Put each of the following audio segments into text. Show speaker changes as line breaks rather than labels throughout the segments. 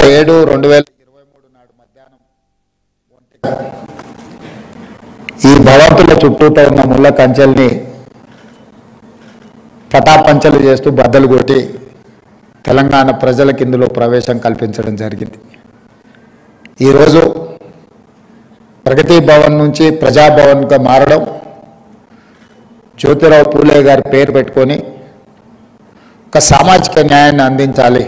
7/2023 నాడు మధ్యాహ్నం ఈ భవంతుల చుట్టూతో ఉన్న ముళ్ళ కంచెల్ని పటాపంచలు చేస్తూ బద్దలు కొట్టి తెలంగాణ ప్రజలకు ఇందులో ప్రవేశం కల్పించడం జరిగింది. ఈరోజు ప్రగతి భవన్ నుంచి ప్రజాభవన్గా మారడం, జ్యోతిరావు పూలే గారి పేరు పెట్టుకొని ఒక సామాజిక న్యాయాన్ని అందించాలి,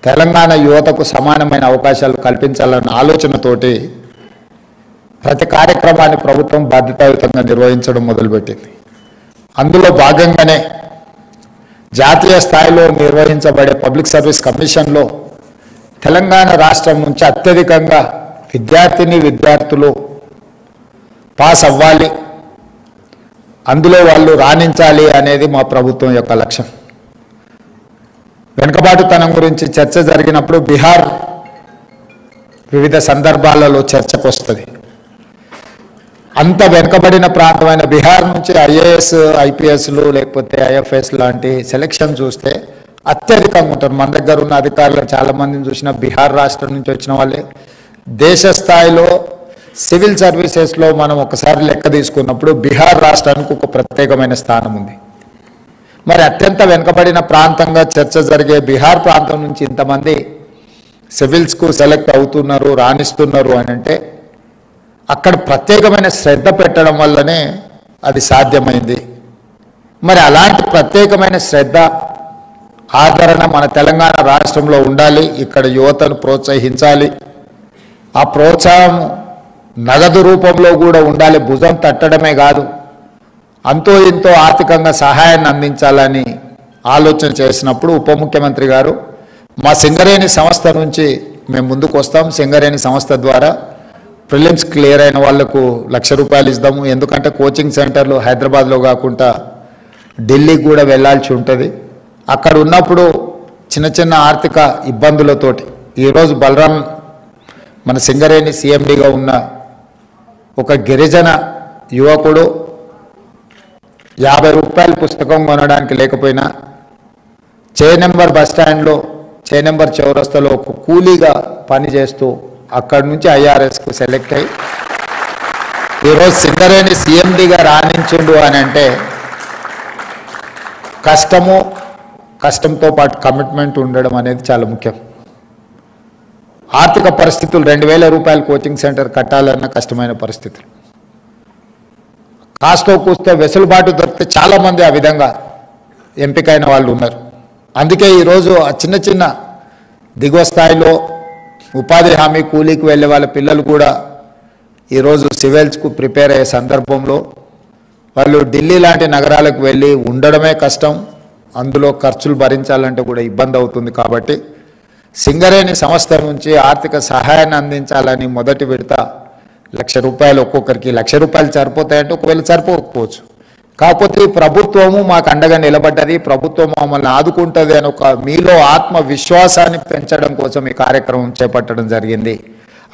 తెలంగాణ యువతకు సమానమైన అవకాశాలు కల్పించాలన్న ఆలోచనతోటి ప్రతి కార్యక్రమాన్ని ప్రభుత్వం బాధ్యతాయుతంగా నిర్వహించడం మొదలుపెట్టింది. అందులో భాగంగానే జాతీయ స్థాయిలో నిర్వహించబడే పబ్లిక్ సర్వీస్ కమిషన్లో తెలంగాణ రాష్ట్రం నుంచి అత్యధికంగా విద్యార్థులు పాస్ అవ్వాలి, అందులో వాళ్ళు రాణించాలి అనేది మా ప్రభుత్వం యొక్క లక్ష్యం. వెనుకబాటుతనం గురించి చర్చ జరిగినప్పుడు బీహార్ వివిధ సందర్భాలలో చర్చకు వస్తుంది. అంత వెనుకబడిన ప్రాంతమైన బీహార్ నుంచి ఐఏఎస్ ఐపీఎస్లు లేకపోతే ఐఎఫ్ఎస్ లాంటి సెలక్షన్ చూస్తే అత్యధికంగా ఉంటారు. మన దగ్గర ఉన్న అధికారులు చాలామందిని చూసిన బీహార్ రాష్ట్రం నుంచి వచ్చిన వాళ్ళే. దేశ స్థాయిలో సివిల్ సర్వీసెస్లో మనం ఒకసారి లెక్క తీసుకున్నప్పుడు బీహార్ రాష్ట్రానికి ఒక ప్రత్యేకమైన స్థానం ఉంది. మరి అత్యంత వెనుకబడిన ప్రాంతంగా చర్చ జరిగే బీహార్ ప్రాంతం నుంచి ఇంతమంది సివిల్స్కు సెలెక్ట్ అవుతున్నారు, రాణిస్తున్నారు అని అంటే అక్కడ ప్రత్యేకమైన శ్రద్ధ పెట్టడం వల్లనే అది సాధ్యమైంది. మరి అలాంటి ప్రత్యేకమైన శ్రద్ధ, ఆదరణ మన తెలంగాణ రాష్ట్రంలో ఉండాలి. ఇక్కడ యువతను ప్రోత్సహించాలి. ఆ ప్రోత్సాహం నగదు రూపంలో కూడా ఉండాలి. భుజం తట్టడమే కాదు, అంతో ఇంతో ఆర్థికంగా సహాయాన్ని అందించాలని ఆలోచన చేసినప్పుడు ఉప ముఖ్యమంత్రి గారు మా సింగరేణి సంస్థ నుంచి మేము ముందుకు వస్తాం. సింగరేణి సంస్థ ద్వారా ప్రిలిమ్స్ క్లియర్ అయిన వాళ్లకు ₹1,00,000 ఇద్దాము. ఎందుకంటే కోచింగ్ సెంటర్లు హైదరాబాద్లో కాకుండా ఢిల్లీకి కూడా వెళ్ళాల్సి ఉంటుంది. అక్కడ ఉన్నప్పుడు చిన్న చిన్న ఆర్థిక ఇబ్బందులతోటి ఈరోజు బలరాం మన సింగరేణి సిఎండిగా ఉన్న ఒక గిరిజన యువకుడు ₹50 పుస్తకం కొనడానికి లేకపోయినా చేనెంబర్ బస్టాండ్లో చేనెంబర్ చౌరస్తాలో ఒక కూలీగా పనిచేస్తూ అక్కడి నుంచి ఐఆర్ఎస్కు సెలెక్ట్ అయ్యి ఈరోజు సింగరేణి సిఎండిగా రాణించుండు అని అంటే కష్టంతో పాటు కమిట్మెంట్ ఉండడం అనేది చాలా ముఖ్యం. ఆర్థిక పరిస్థితులు ₹2,000 కోచింగ్ సెంటర్ కట్టాలన్న కష్టమైన పరిస్థితులు. కాస్తో కూస్తో వెసులుబాటు దొరికితే చాలామంది ఆ విధంగా ఎంపికైన వాళ్ళు ఉన్నారు. అందుకే ఈరోజు ఆ చిన్న చిన్న దిగువ స్థాయిలో ఉపాధి హామీ కూలీకి వెళ్ళే వాళ్ళ పిల్లలు కూడా ఈరోజు సివిల్స్కు ప్రిపేర్ అయ్యే సందర్భంలో వాళ్ళు ఢిల్లీ లాంటి నగరాలకు వెళ్ళి ఉండడమే కష్టం, అందులో ఖర్చులు భరించాలంటే కూడా ఇబ్బంది అవుతుంది. కాబట్టి సింగరేణి సంస్థ నుంచి ఆర్థిక సహాయాన్ని అందించాలని మొదటి విడత ₹1,00,000 ఒక్కొక్కరికి. ₹1,00,000 సరిపోతాయంటే ఒకవేళ సరిపోకపోవచ్చు. కాకపోతే ఈ ప్రభుత్వము మాకు అండగా నిలబడ్డది, ప్రభుత్వం మమ్మల్ని ఆదుకుంటుంది అని ఒక మీలో ఆత్మవిశ్వాసాన్ని పెంచడం కోసం ఈ కార్యక్రమం చేపట్టడం జరిగింది.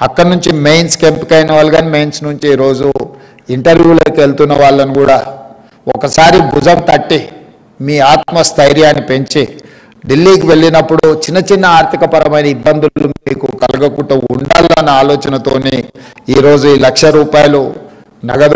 అక్కడి నుంచి మెయిన్స్కి ఎంపికైన వాళ్ళు కానీ మెయిన్స్ నుంచి ఈరోజు ఇంటర్వ్యూలోకి వెళ్తున్న వాళ్ళని కూడా ఒకసారి భుజం తట్టి మీ ఆత్మస్థైర్యాన్ని పెంచి ఢిల్లీకి వెళ్ళినప్పుడు చిన్న చిన్న ఆర్థికపరమైన ఇబ్బందులు మీకు కలగకుండా ఉండాలన్న ఆలోచనతోని ఈరోజు ఈ ₹1,00,000 నగదు